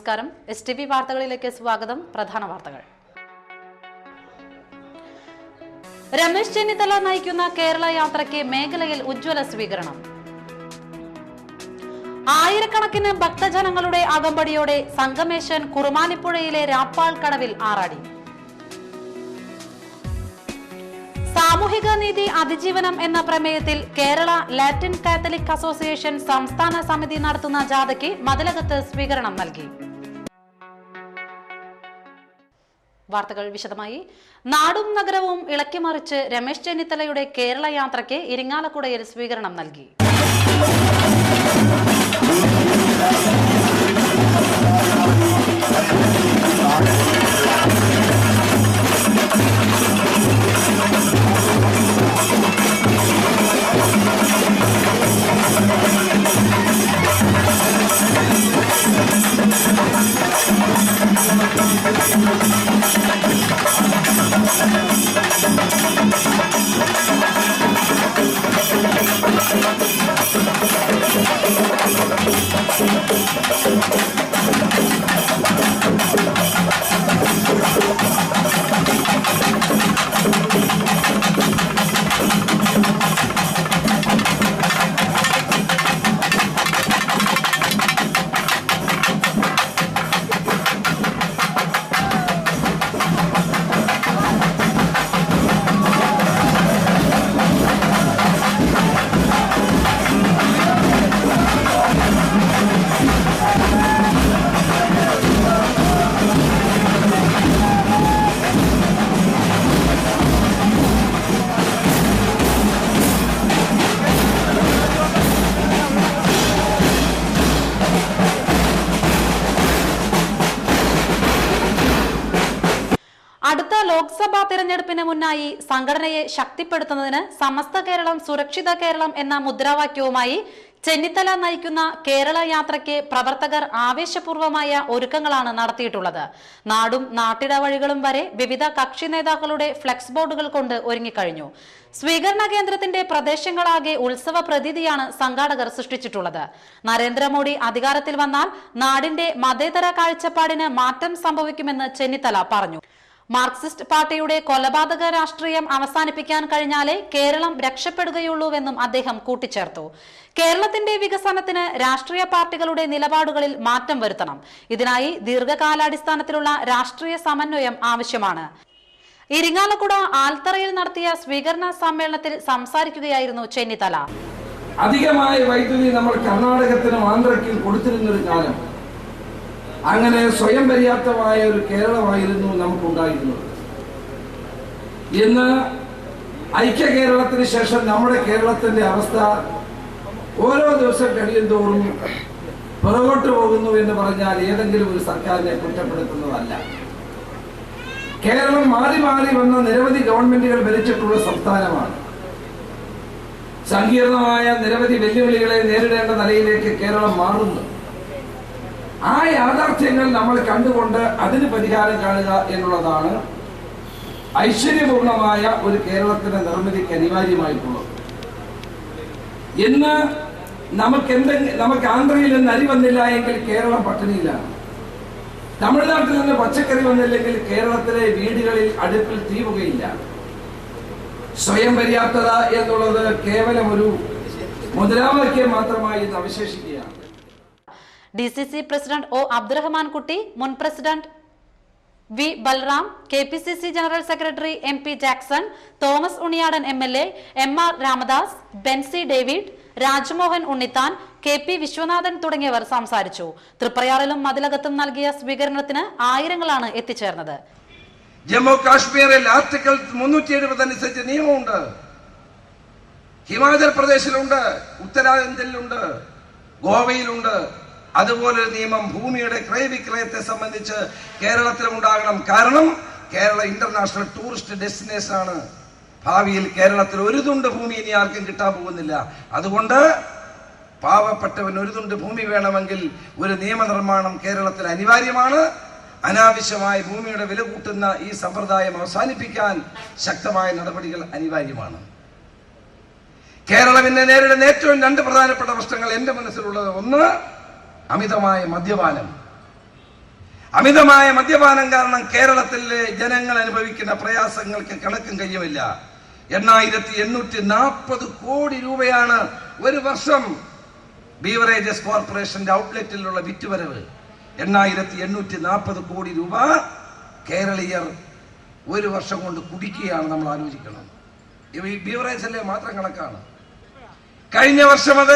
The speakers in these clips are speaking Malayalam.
നമസ്കാരം. STV വാർത്തകളിലേക്ക് സ്വാഗതം. പ്രധാന വാർത്തകൾ. രമേശ് ചെന്നിത്തല നയിക്കുന്ന കേരള യാത്രയ്ക്ക് മേഖലയിൽ ഉജ്ജ്വല സ്വീകരണം. ആയിരക്കണക്കിന് ഭക്തജനങ്ങളുടെ അകമ്പടിയോടെ സംഗമേശൻ കുറുമാലിപ്പുഴയിലെ രാപ്പാൾ കടവിൽ ആറാടി. സാമൂഹിക നീതി അതിജീവനം എന്ന പ്രമേയത്തിൽ കേരള ലാറ്റിൻ കാത്തലിക് അസോസിയേഷൻ സംസ്ഥാന സമിതി നടത്തുന്ന ജാഥയ്ക്ക് മതിലകത്ത് സ്വീകരണം നൽകി. വാർത്തകൾ വിശദമായി. നാടും നഗരവും ഇളക്കിമറിച്ച് രമേശ് ചെന്നിത്തലയുടെ കേരള യാത്രയ്ക്ക് ഇരിങ്ങാലക്കുടയിൽ സ്വീകരണം നൽകി. അടുത്ത ലോക്സഭാ തെരഞ്ഞെടുപ്പിന് മുന്നായി സംഘടനയെ ശക്തിപ്പെടുത്തുന്നതിന് സമസ്ത കേരളം സുരക്ഷിത കേരളം എന്ന മുദ്രാവാക്യവുമായി ചെന്നിത്തല നയിക്കുന്ന കേരള യാത്രയ്ക്ക് പ്രവർത്തകർ ആവേശപൂർവമായ ഒരുക്കങ്ങളാണ് നടത്തിയിട്ടുള്ളത്. നാടും നാട്ടിടവഴികളും വരെ വിവിധ കക്ഷി നേതാക്കളുടെ ഫ്ലെക്സ് ബോർഡുകൾ കൊണ്ട് ഒരുങ്ങിക്കഴിഞ്ഞു. സ്വീകരണ കേന്ദ്രത്തിന്റെ പ്രദേശങ്ങളാകെ ഉത്സവ പ്രതീതിയാണ് സംഘാടകർ സൃഷ്ടിച്ചിട്ടുള്ളത്. നരേന്ദ്രമോദി അധികാരത്തിൽ വന്നാൽ നാടിന്റെ മതേതര കാഴ്ചപ്പാടിന് മാറ്റം സംഭവിക്കുമെന്ന് ചെന്നിത്തല പറഞ്ഞു. മാർക്സിസ്റ്റ് പാർട്ടിയുടെ കൊലപാതക രാഷ്ട്രീയം അവസാനിപ്പിക്കാൻ കഴിഞ്ഞാലേ കേരളം രക്ഷപ്പെടുകയുള്ളൂവെന്നും അദ്ദേഹം കൂട്ടിച്ചേർത്തു. കേരളത്തിന്റെ വികസനത്തിന് രാഷ്ട്രീയ പാർട്ടികളുടെ നിലപാടുകളിൽ മാറ്റം വരുത്തണം. ഇതിനായി ദീർഘകാലാടിസ്ഥാനത്തിലുള്ള രാഷ്ട്രീയ സമന്വയം ആവശ്യമാണ്. ഇരിങ്ങാലക്കുട ആൽത്തറയിൽ നടത്തിയ സ്വീകരണ സമ്മേളനത്തിൽ സംസാരിക്കുകയായിരുന്നു ചെന്നിത്തല. അധികമായ വൈദ്യുതി നമ്മൾ കർണാടകത്തിനും ആന്ധ്രയ്ക്കും കൊടുത്തിരുന്നൊരു കാലം, അങ്ങനെ സ്വയം പര്യാപ്തമായ ഒരു കേരളമായിരുന്നു നമുക്കുണ്ടായിരുന്നത്. ഇന്ന് ഐക്യ കേരളത്തിന് ശേഷം നമ്മുടെ കേരളത്തിന്റെ അവസ്ഥ ഓരോ ദിവസം കഴിയും തോറും പുറകോട്ട് പോകുന്നു എന്ന് പറഞ്ഞാൽ ഏതെങ്കിലും ഒരു സർക്കാരിനെ കുറ്റപ്പെടുത്തുന്നതല്ല. കേരളം മാറി മാറി വന്ന നിരവധി ഗവൺമെന്റുകൾ ഭരിച്ചിട്ടുള്ള സംസ്ഥാനമാണ്. സങ്കീർണമായ നിരവധി വെല്ലുവിളികളെ നേരിടേണ്ട നിലയിലേക്ക് കേരളം മാറുന്നു. ആ യാഥാർത്ഥ്യങ്ങൾ നമ്മൾ കണ്ടുകൊണ്ട് അതിന് പരിഹാരം കാണുക എന്നുള്ളതാണ് ഐശ്വര്യപൂർണമായ ഒരു കേരളത്തിന്റെ നിർമ്മിതിക്ക് അനിവാര്യമായിട്ടുള്ളത്. ഇന്ന് നമുക്ക് ആന്ധ്രയിൽ നിന്ന് അരി വന്നില്ല എങ്കിൽ കേരളം പട്ടിണിയിലാണ്. തമിഴ്നാട്ടിൽ നിന്ന് പച്ചക്കറി വന്നില്ലെങ്കിൽ കേരളത്തിലെ വീടുകളിൽ അടുപ്പിൽ തീവുകയില്ല. സ്വയം പര്യാപ്തത എന്നുള്ളത് കേവലം ഒരു മുദ്രാവാക്യം മാത്രമായി ഇന്ന് അവശേഷിക്കുകയാണ്. DCC president O Abdurahman Kutty, മുൻ president V Balram, KPCC general secretary MP Jackson, Thomas Unniyadan MLA, MR Ramadas, Benzy David, Rajmohan Unnithan, KP Viswanathan തുടങ്ങിയവർ സംസാരിച്ചു. തൃപ്രയാറിലും മതിലകത്തും നൽകിയ സ്വീകരണത്തിന് ആയിരങ്ങളാണ് എത്തിച്ചേർന്നത്. ജമ്മു കാശ്മീരിൽ ആർട്ടിക്കിൾ 370 അനുസരിച്ച് നിയമമുണ്ട്. ഹിമാചൽ പ്രദേശിലുണ്ട്, ഉത്തരാഖണ്ഡിലുണ്ട്, ഗോവയിലുണ്ട്. അതുപോലെ നിയമം ഭൂമിയുടെ ക്രയവിക്രയത്തെ സംബന്ധിച്ച് കേരളത്തിലും ഉണ്ടാകണം. കാരണം കേരള ഇന്റർനാഷണൽ ടൂറിസ്റ്റ് ഡെസ്റ്റിനേഷൻ ആണ്. ഭാവിയിൽ കേരളത്തിൽ ഒരു തുണ്ട് ഭൂമി ഇനി ആർക്കും കിട്ടാൻ പോകുന്നില്ല. അതുകൊണ്ട് പാവപ്പെട്ടവൻ ഒരു തുണ്ട് ഭൂമി വേണമെങ്കിൽ ഒരു നിയമനിർമ്മാണം കേരളത്തിൽ അനിവാര്യമാണ്. അനാവശ്യമായ ഭൂമിയുടെ വില കൂട്ടുന്ന ഈ സമ്പ്രദായം അവസാനിപ്പിക്കാൻ ശക്തമായ നടപടികൾ അനിവാര്യമാണ്. കേരളം ഇന്ന് നേരിടുന്ന ഏറ്റവും രണ്ട് പ്രധാനപ്പെട്ട പ്രശ്നങ്ങൾ എന്റെ മനസ്സിലുള്ളത്, ഒന്ന് അമിതമായ മദ്യപാനം, അമിതമായ മദ്യപാനം കാരണം കേരളത്തിലെ ജനങ്ങൾ അനുഭവിക്കുന്ന പ്രയാസങ്ങൾക്ക് കണക്കും കഴിയുമില്ല. 8,840 കോടി രൂപയാണ് ഒരു വർഷം ബീവറേജസ് കോർപ്പറേഷന്റെ ഔട്ട്ലെറ്റിലുള്ള വിറ്റുവരവ്. 8,840 കോടി രൂപ കേരളീയർ ഒരു വർഷം കൊണ്ട് കുടിക്കുകയാണ്. നമ്മൾ ആലോചിക്കണം. ഈ ബീവറേജിലെ മാത്രം കണക്കാണ്. കഴിഞ്ഞ വർഷം അത്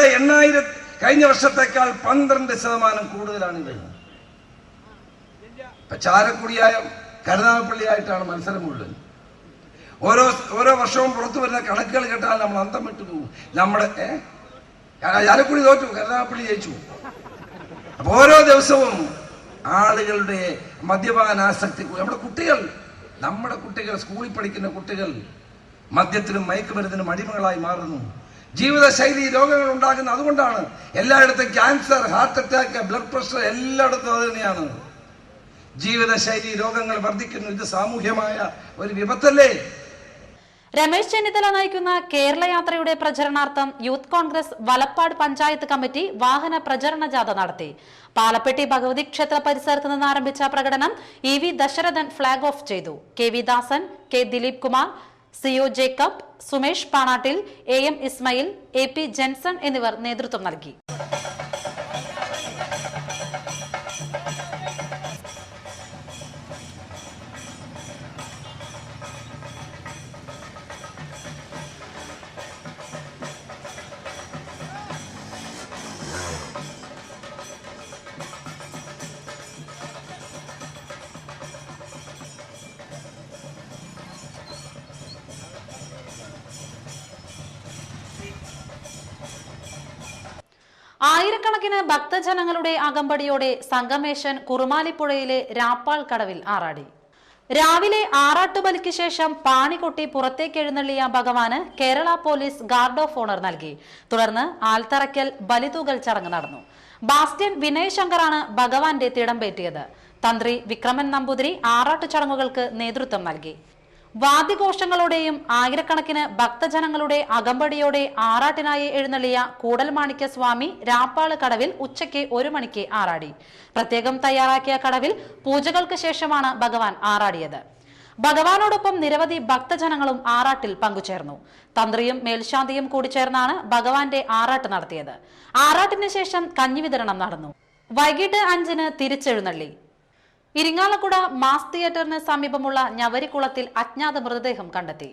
കഴിഞ്ഞ വർഷത്തേക്കാൾ 12% കൂടുതലാണിത്. ചാലക്കുടിയായ കരുനാഗപ്പള്ളിയായിട്ടാണ് മത്സരം മുഴുവൻ. ഓരോ വർഷവും പുറത്തു വരുന്ന കണക്കുകൾ കേട്ടാൽ നമ്മൾ അന്തം വിട്ടു പോകും. നമ്മുടെ ചാലക്കുടി തോറ്റു, കരുനാഗപ്പള്ളി ജയിച്ചു. അപ്പൊ ഓരോ ദിവസവും ആളുകളുടെ മദ്യപാനാസക്തി, നമ്മുടെ കുട്ടികൾ സ്കൂളിൽ പഠിക്കുന്ന കുട്ടികൾ മദ്യത്തിനും മയക്കുമരുന്നിനും അടിമകളായി മാറുന്നു. ജീവിതശൈലി രോഗങ്ങൾ ഉണ്ടാകുന്നത് അതുകൊണ്ടാണ്. എല്ലായിടത്തും cancer, heart attack, blood pressure എല്ലായിടത്തും അത് തന്നെയാണ്. ജീവിതശൈലി രോഗങ്ങൾ വർദ്ധിക്കുന്നു. ഇത് സാമൂഹ്യമായ ഒരു വിപത്തല്ലേ? രമേശ് ചെന്നിത്തല നയിക്കുന്ന കേരള യാത്രയുടെ പ്രചരണാർത്ഥം യൂത്ത് കോൺഗ്രസ് വലപ്പാട് പഞ്ചായത്ത് കമ്മിറ്റി വാഹന പ്രചരണ ജാഥ നടത്തി. പാലപ്പെട്ടി ഭഗവതി ക്ഷേത്ര പരിസരത്ത് നിന്ന് ആരംഭിച്ച പ്രകടനം EV ദശരഥൻ ഫ്ളാഗ് ഓഫ് ചെയ്തു. KV Dasan, K Dileep Kumar, CO Jacob, Sumesh Panattil, AM Ismail, AP Jenson എന്നിവർ നേതൃത്വം നൽകി. ആയിരക്കണക്കിന് ഭക്തജനങ്ങളുടെ അകമ്പടിയോടെ സംഗമേശൻ കുറുമാലിപ്പുഴയിലെ രാപ്പാൾ കടവിൽ ആറാടി. രാവിലെ ആറാട്ടുബലിക്ക് ശേഷം പാണികൊട്ടി പുറത്തേക്ക് എഴുന്നള്ളിയ ഭഗവാന് Kerala police guard of owner നൽകി. തുടർന്ന് ആൽത്തറയ്ക്കൽ ബലിതൂകൽ ചടങ്ങ് നടന്നു. ബാസ്റ്റ്യൻ വിനയ് ശങ്കറാണ് ഭഗവാന്റെ തിടമ്പേറ്റിയത്. തന്ത്രി വിക്രമൻ നമ്പൂതിരി ആറാട്ടു ചടങ്ങുകൾക്ക് നേതൃത്വം നൽകി. വാദ്യഘോഷങ്ങളോടെയും ആയിരക്കണക്കിന് ഭക്തജനങ്ങളുടെ അകമ്പടിയോടെ ആറാട്ടിനായി എഴുന്നള്ളിയ കൂടൽമാണിക്യ സ്വാമി രാപ്പാള് കടവിൽ ഉച്ചയ്ക്ക് 1 മണിക്ക് ആറാടി. പ്രത്യേകം തയ്യാറാക്കിയ കടവിൽ പൂജകൾക്ക് ശേഷമാണ് ഭഗവാൻ ആറാടിയത്. ഭഗവാനോടൊപ്പം നിരവധി ഭക്തജനങ്ങളും ആറാട്ടിൽ പങ്കുചേർന്നു. തന്ത്രിയും മേൽശാന്തിയും കൂടി ചേർന്നാണ് ഭഗവാന്റെ ആറാട്ട് നടത്തിയത്. ആറാട്ടിന് ശേഷം കഞ്ഞി വിതരണം നടന്നു. വൈകിട്ട് 5-ന് തിരിച്ചെഴുന്നള്ളി. ഇരിങ്ങാലക്കുട മാസ് തിയേറ്ററിന് സമീപമുള്ള ഞവരിക്കുളത്തിൽ അജ്ഞാത മൃതദേഹം കണ്ടെത്തി.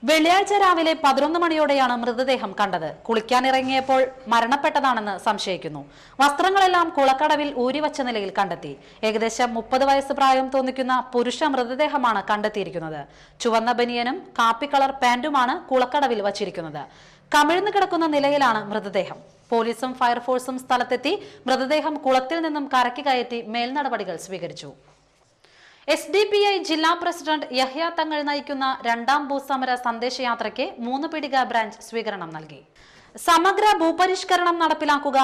വെള്ളിയാഴ്ച രാവിലെ 11 മണിയോടെയാണ് മൃതദേഹം കണ്ടത്. കുളിക്കാനിറങ്ങിയപ്പോൾ മരണപ്പെട്ടതാണെന്ന് സംശയിക്കുന്നു. വസ്ത്രങ്ങളെല്ലാം കുളക്കടവിൽ ഊരിവച്ച നിലയിൽ കണ്ടെത്തി. ഏകദേശം 30 വയസ്സ് പ്രായം തോന്നിക്കുന്ന പുരുഷ മൃതദേഹമാണ് കണ്ടെത്തിയിരിക്കുന്നത്. ചുവന്ന ബനിയനും കാപ്പി കളർ പാന്റുമാണ് കുളക്കടവിൽ വച്ചിരിക്കുന്നത്. കമിഴ്ന്നു കിടക്കുന്ന നിലയിലാണ് മൃതദേഹം. പോലീസും ഫയർഫോഴ്സും സ്ഥലത്തെത്തി മൃതദേഹം കുളത്തിൽ നിന്നും കരയ്ക്ക് കയറ്റി മേൽനടപടികൾ സ്വീകരിച്ചു. SDPI ജില്ലാ പ്രസിഡന്റ് യഹ്യ തങ്ങൾ നയിക്കുന്ന 2ാം ഭൂസമര സന്ദേശയാത്രയ്ക്ക് 3 പീടിക ബ്രാഞ്ച് സ്വീകരണം നൽകി. സമഗ്ര ഭൂപരിഷ്കരണം നടപ്പിലാക്കുക,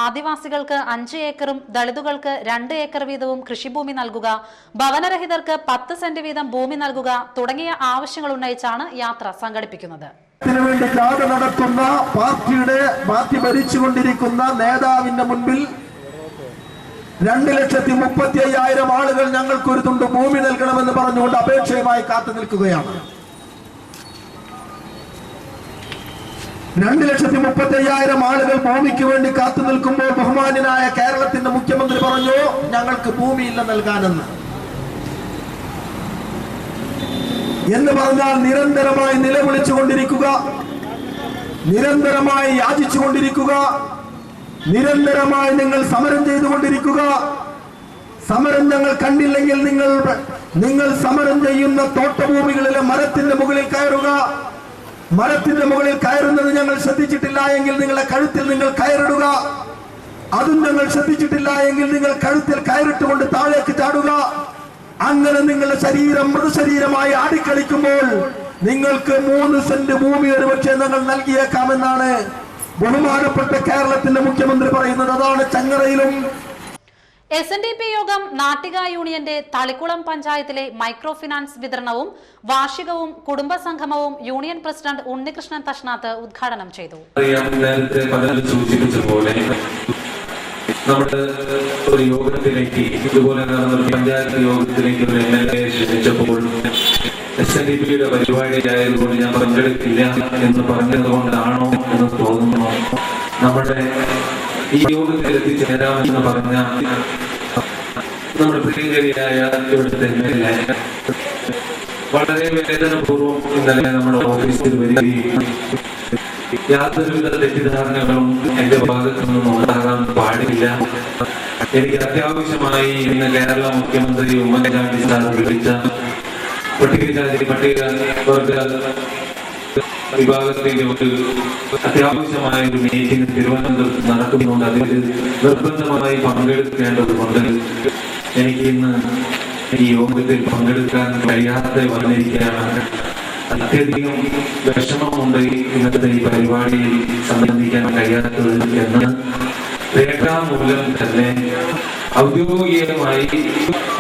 ആദിവാസികൾക്ക് 5 ഏക്കറും ദളിതുകൾക്ക് 2 ഏക്കർ വീതവും കൃഷിഭൂമി നൽകുക, ഭവനരഹിതർക്ക് 10 സെന്റ് വീതം ഭൂമി നൽകുക തുടങ്ങിയ ആവശ്യങ്ങൾ ഉന്നയിച്ചാണ് യാത്ര സംഘടിപ്പിക്കുന്നത്. വേണ്ടി ജാഥ നടത്തുന്ന പാർട്ടി ഭരിച്ചുകൊണ്ടിരിക്കുന്ന നേതാവിന്റെ മുൻപിൽ 2,35,000 ആളുകൾ ഞങ്ങൾക്ക് ഒരു തുണ്ട് ഭൂമി നൽകണമെന്ന് പറഞ്ഞുകൊണ്ട് അപേക്ഷയുമായി കാത്തു നിൽക്കുകയാണ്. 2,35,000 ആളുകൾ ഭൂമിക്ക് വേണ്ടി കാത്തു നിൽക്കുമ്പോൾ ബഹുമാന്യനായ കേരളത്തിന്റെ മുഖ്യമന്ത്രി പറഞ്ഞു ഞങ്ങൾക്ക് ഭൂമിയില്ല നൽകാനെന്ന്. എന്ന് പറഞ്ഞാൽ നിരന്തരമായി നിലവിളിച്ചുകൊണ്ടിരിക്കുക, നിരന്തരമായി യാചിച്ചുകൊണ്ടിരിക്കുക, നിരന്തരമായി നിങ്ങൾ സമരം ചെയ്തുകൊണ്ടിരിക്കുക. സമരം ഞങ്ങൾ കണ്ടില്ലെങ്കിൽ നിങ്ങൾ സമരം ചെയ്യുന്ന തോട്ടഭൂമികളിലെ മരത്തിന്റെ മുകളിൽ കയറുക. മരത്തിന്റെ മുകളിൽ കയറുന്നത് ഞങ്ങൾ ശ്രദ്ധിച്ചിട്ടില്ല എങ്കിൽ നിങ്ങളുടെ കഴുത്തിൽ നിങ്ങൾ കയറിടുക. അതും ഞങ്ങൾ ശ്രദ്ധിച്ചിട്ടില്ല എങ്കിൽ നിങ്ങൾ കഴുത്തിൽ കയറിട്ടുകൊണ്ട് താഴേക്ക് ചാടുക. അങ്ങനെ നിങ്ങളുടെ ശരീരം മൃതശരീരമായി ആടിക്കളിക്കുമ്പോൾ നിങ്ങൾക്ക് 3 സെന്റ് ഭൂമി ഒരുപക്ഷെ ഞങ്ങൾ നൽകിയേക്കാമെന്നാണ് ബഹുമാനപ്പെട്ട കേരളത്തിന്റെ മുഖ്യമന്ത്രി പറയുന്നത്. അതാണ് ചങ്ങറയിലും. SNDP യോഗം നാട്ടിക യൂണിയന്റെ തളിക്കുളം പഞ്ചായത്തിലെ മൈക്രോ ഫിനാൻസ് വിതരണവും വാർഷികവും കുടുംബസംഗമവും യൂണിയൻ പ്രസിഡന്റ് ഉണ്ണികൃഷ്ണൻ തഷ്നാത്ത് ഉദ്ഘാടനം ചെയ്തു. നമ്മുടെ ഒരു യോഗത്തിലേക്ക്, ഇതുപോലെ നടന്നൊരു പഞ്ചായത്ത് യോഗത്തിലേക്ക് ഒരു MLA ക്ഷണിച്ചപ്പോൾ SNDPയുടെ പരിപാടിയായതുകൊണ്ട് ഞാൻ പങ്കെടുക്കില്ല എന്ന് പറഞ്ഞത് കൊണ്ടാണോ എന്ന് തോന്നുന്നു. നമ്മുടെ ഈ യോഗത്തിൽ എത്തിച്ചേരാമെന്ന് പറഞ്ഞ നമ്മുടെ പ്രിയങ്കരിയായ ഇവിടുത്തെ MLA വളരെ വേദനപൂർവ്വം ഇന്നലെ നമ്മുടെ ഓഫീസിൽ വരികയും യാതൊരുവിധ തെറ്റിദ്ധാരണകളും എന്റെ ഭാഗത്തു നിന്നും ഉണ്ടാകാൻ പാടില്ല. എനിക്ക് അത്യാവശ്യമായി ഇന്ന് കേരള മുഖ്യമന്ത്രി ഉമ്മൻചാണ്ടി സാർ വിളിച്ച പട്ടികജാതി പട്ടികവർഗ വിഭാഗത്തിന്റെ ഒരു അത്യാവശ്യമായ ഒരു മീറ്റിംഗ് തിരുവനന്തപുരത്ത് നടക്കുന്നുണ്ട്. അതിൽ നിർബന്ധമായി പങ്കെടുക്കേണ്ടതുകൊണ്ട് എനിക്ക് ഇന്ന് ഈ യോഗത്തിൽ പങ്കെടുക്കാൻ കഴിയാതെ വന്നിരിക്കുകയാണ്. അത്യധികം വിഷമമുണ്ട് ഇന്നത്തെ ഈ പരിപാടിയിൽ സംബന്ധിക്കാൻ കഴിയാത്തത് എന്ന് രേഖാമൂലം തന്നെ ഔദ്യോഗികമായി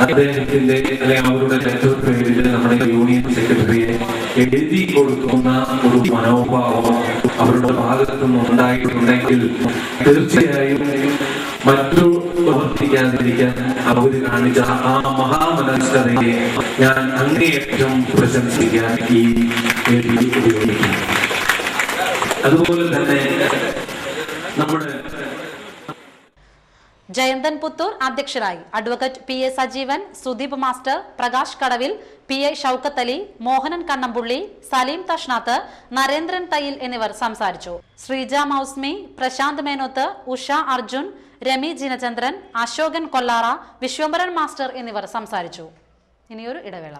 അദ്ദേഹത്തിന്റെ അല്ലെങ്കിൽ അവരുടെ ലെറ്റർ പേരിൽ നമ്മുടെ യൂണിയൻ സെക്രട്ടറിയെ എഴുതി കൊടുക്കുന്ന ഒരു മനോഭാവം അവരുടെ ഭാഗത്തു നിന്ന് ഉണ്ടായിട്ടുണ്ടെങ്കിൽ തീർച്ചയായും മറ്റു പ്രവർത്തിക്കാതിരിക്കാൻ അവർ കാണിച്ച ആ മഹാമനസ്കതയെ ഞാൻ അങ്ങേയറ്റം പ്രശംസിക്കാൻ ഈ വേദി ഉപയോഗിക്കും. അതുപോലെ തന്നെ നമ്മുടെ ജയന്തൻ പുത്തൂർ അധ്യക്ഷരായി. Advocate PA Sajeevan, Sudeep master, Prakash Kadavil, PI Shoukath Ali, Mohanan Kannampully, Saleem തഷ്നാത്ത്, Narendran Thayyil എന്നിവർ സംസാരിച്ചു. ശ്രീജ മൗസ്മി, പ്രശാന്ത് മേനോത്ത്, ഉഷ അർജുൻ, രമി ജിനചന്ദ്രൻ, അശോകൻ കൊല്ലാറ, വിശ്വംഭരൻ മാസ്റ്റർ എന്നിവർ സംസാരിച്ചു. ഇനിയൊരു ഇടവേള.